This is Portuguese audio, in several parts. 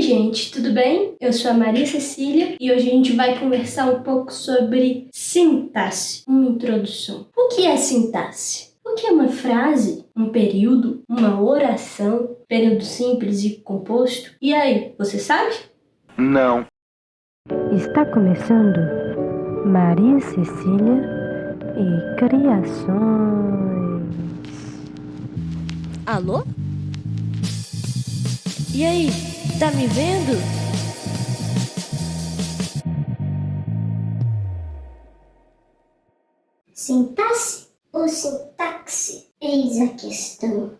gente, tudo bem? Eu sou a Maria Cecília e hoje a gente vai conversar um pouco sobre sintaxe, uma introdução. O que é sintaxe? O que é uma frase, um período, uma oração, período simples e composto? E aí, você sabe? Não. Está começando Maria Cecília e Criações. Alô? E aí, tá me vendo? Sintaxe ou sintaxe? Eis a questão.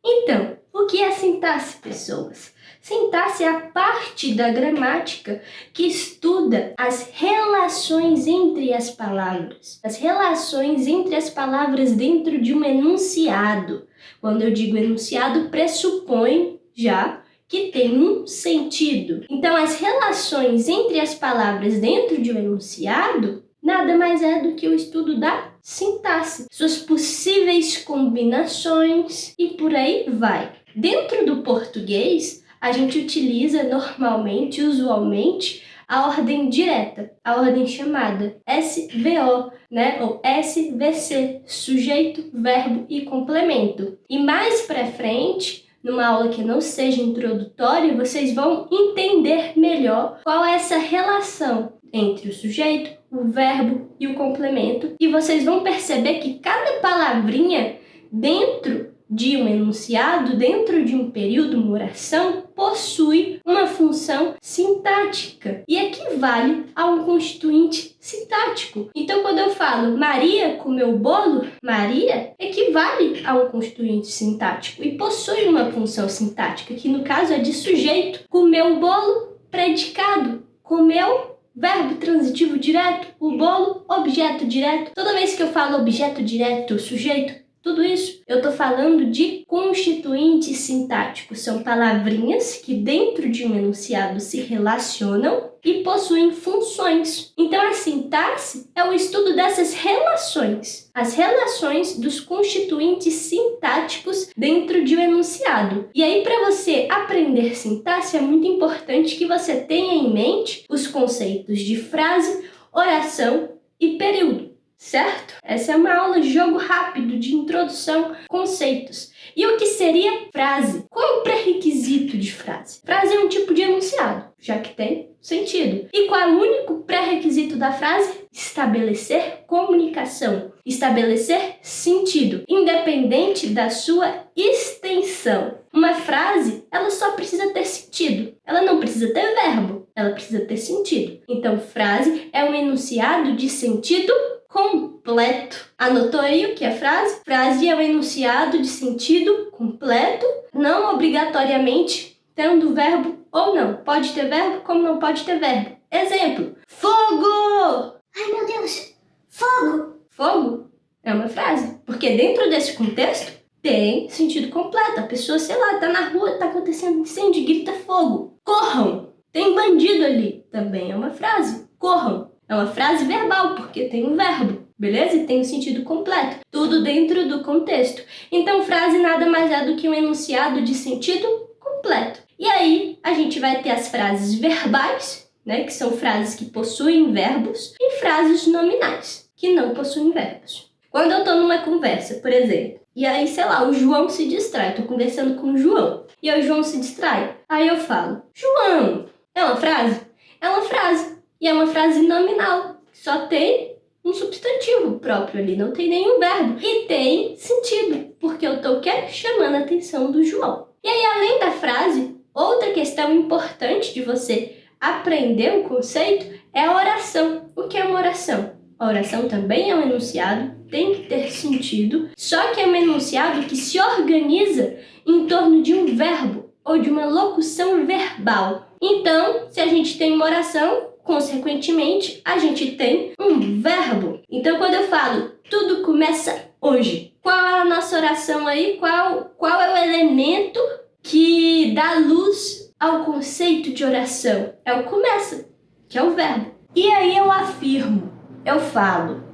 Então, o que é sintaxe, pessoas? Sintaxe é a parte da gramática que estuda as relações entre as palavras. As relações entre as palavras dentro de um enunciado. Quando eu digo enunciado, pressupõe já que tem um sentido. Então, as relações entre as palavras dentro de um enunciado nada mais é do que o estudo da sintaxe, suas possíveis combinações e por aí vai. Dentro do português, a gente utiliza normalmente, usualmente, a ordem direta, a ordem chamada SVO, ou SVC, sujeito, verbo e complemento. E mais para frente, numa aula que não seja introdutória, vocês vão entender melhor qual é essa relação entre o sujeito, o verbo e o complemento. E vocês vão perceber que cada palavrinha dentro de um enunciado, dentro de um período, uma oração, possui uma função sintática e equivale a um constituinte sintático. Então, quando eu falo Maria comeu bolo, Maria equivale a um constituinte sintático e possui uma função sintática, que no caso é de sujeito. Comeu bolo, predicado. Comeu, verbo transitivo direto. O bolo, objeto direto. Toda vez que eu falo objeto direto, sujeito, tudo isso, eu estou falando de constituintes sintáticos. São palavrinhas que dentro de um enunciado se relacionam e possuem funções. Então, a sintaxe é o estudo dessas relações. As relações dos constituintes sintáticos dentro de um enunciado. E aí, para você aprender sintaxe, é muito importante que você tenha em mente os conceitos de frase, oração e período. Certo? Essa é uma aula de jogo rápido, de introdução, conceitos. E o que seria frase? Qual é o pré-requisito de frase? Frase é um tipo de enunciado, já que tem sentido. E qual é o único pré-requisito da frase? Estabelecer comunicação, estabelecer sentido, independente da sua extensão. Uma frase, ela só precisa ter sentido. Ela não precisa ter verbo, ela precisa ter sentido. Então, frase é um enunciado de sentido completo. Anotou aí o que é frase? Frase é um enunciado de sentido completo, não obrigatoriamente tendo verbo ou não. Pode ter verbo, como não pode ter verbo. Exemplo: fogo! Ai, meu Deus! Fogo! Fogo é uma frase, porque dentro desse contexto tem sentido completo. A pessoa, sei lá, tá na rua, tá acontecendo incêndio, grita fogo. Corram! Tem bandido ali. Também é uma frase. Corram. É uma frase verbal, porque tem um verbo, beleza? E tem um sentido completo. Tudo dentro do contexto. Então, frase nada mais é do que um enunciado de sentido completo. E aí, a gente vai ter as frases verbais, que são frases que possuem verbos, e frases nominais, que não possuem verbos. Quando eu tô numa conversa, por exemplo, e aí, sei lá, o João se distrai. Eu tô conversando com o João. E aí o João se distrai. Aí eu falo: João, é uma frase? É uma frase. E é uma frase nominal, só tem um substantivo próprio ali, não tem nenhum verbo. E tem sentido, porque eu tô chamando a atenção do João. E aí, além da frase, outra questão importante de você aprender o conceito é a oração. O que é uma oração? A oração também é um enunciado, tem que ter sentido, só que é um enunciado que se organiza em torno de um verbo ou de uma locução verbal. Então, se a gente tem uma oração, consequentemente, a gente tem um verbo. Então, quando eu falo tudo começa hoje, qual é a nossa oração aí? Qual é o elemento que dá luz ao conceito de oração? É o começa, que é o verbo. E aí eu afirmo, eu falo: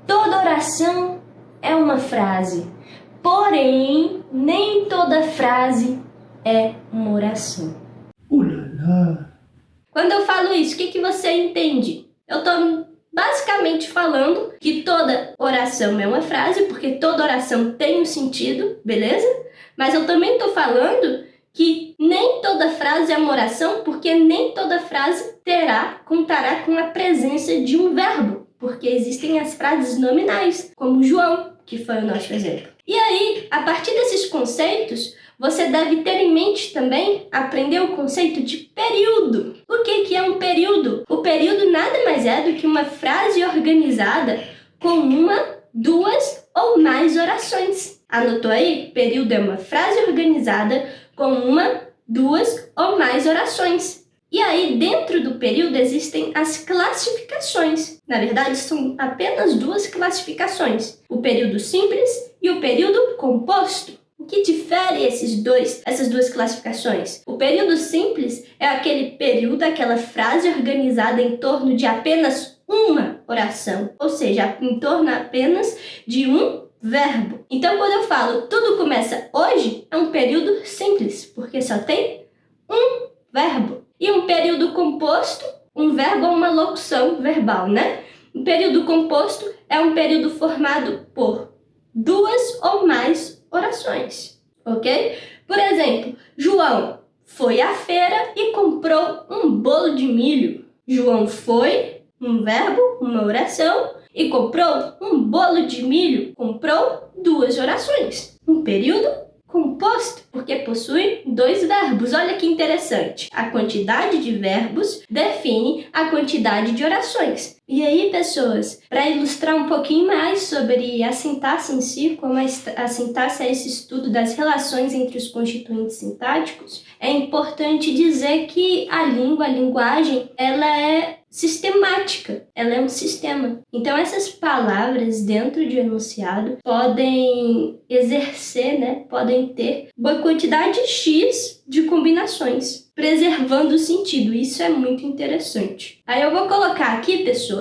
toda oração é uma frase, porém, nem toda frase é uma oração. O Quando eu falo isso, o que você entende? Eu tô basicamente falando que toda oração é uma frase, porque toda oração tem um sentido, beleza? Mas eu também tô falando que nem toda frase é uma oração, porque nem toda frase contará com a presença de um verbo, porque existem as frases nominais, como João, que foi o nosso exemplo. E aí, a partir desses conceitos, você deve ter em mente também aprender o conceito de período. O que é um período? O período nada mais é do que uma frase organizada com uma, duas ou mais orações. Anotou aí? Período é uma frase organizada com uma, duas ou mais orações. E aí, dentro do período, existem as classificações. Na verdade, são apenas duas classificações: o período simples e o período composto. O que difere essas duas classificações? O período simples é aquele período, aquela frase organizada em torno de apenas uma oração, ou seja, em torno apenas de um verbo. Então, quando eu falo tudo começa hoje, é um período simples, porque só tem um verbo. E um período composto, um verbo é uma locução verbal, né? Um período composto é um período formado por duas ou mais orações, ok? Por exemplo, João foi à feira e comprou um bolo de milho. João foi, um verbo, uma oração, e comprou um bolo de milho. Comprou duas orações. Um período composto, porque possui dois verbos. Olha que interessante. A quantidade de verbos define a quantidade de orações. E aí, pessoas, para ilustrar um pouquinho mais sobre a sintaxe em si, como a sintaxe é esse estudo das relações entre os constituintes sintáticos, é importante dizer que a linguagem, ela é sistemática, ela é um sistema. Então, essas palavras dentro de um enunciado podem exercer, podem ter uma quantidade X de combinações, preservando o sentido. Isso é muito interessante. Aí eu vou colocar aqui, pessoas,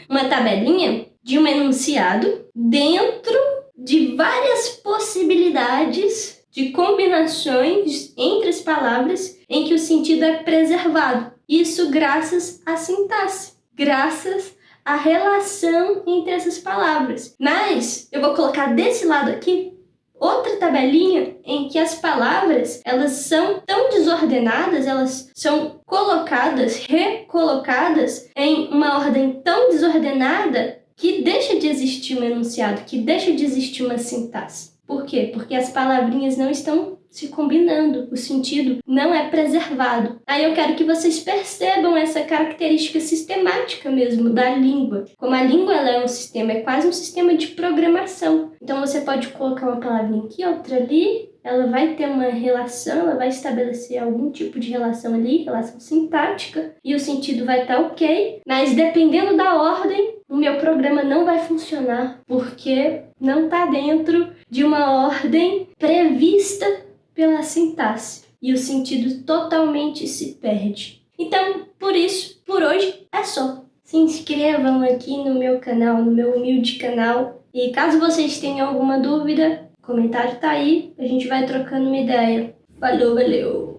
uma tabelinha de um enunciado dentro de várias possibilidades de combinações entre as palavras em que o sentido é preservado. Isso graças à sintaxe, graças à relação entre essas palavras. Mas eu vou colocar desse lado aqui outra tabelinha em que as palavras, elas são tão desordenadas, elas são colocadas, recolocadas em uma ordem tão desordenada que deixa de existir um enunciado, que deixa de existir uma sintaxe. Por quê? Porque as palavrinhas não estão se combinando, o sentido não é preservado. Aí eu quero que vocês percebam essa característica sistemática mesmo da língua. Como a língua ela é um sistema, é quase um sistema de programação. Então você pode colocar uma palavrinha aqui, outra ali, ela vai ter uma relação, ela vai estabelecer algum tipo de relação ali, relação sintática, e o sentido vai estar ok, mas dependendo da ordem, o meu programa não vai funcionar, porque não está dentro de uma ordem prevista pela sintaxe, e o sentido totalmente se perde. Então, por isso, por hoje é só. Se inscrevam aqui no meu canal, no meu humilde canal, e caso vocês tenham alguma dúvida, o comentário tá aí, a gente vai trocando uma ideia. Falou, valeu!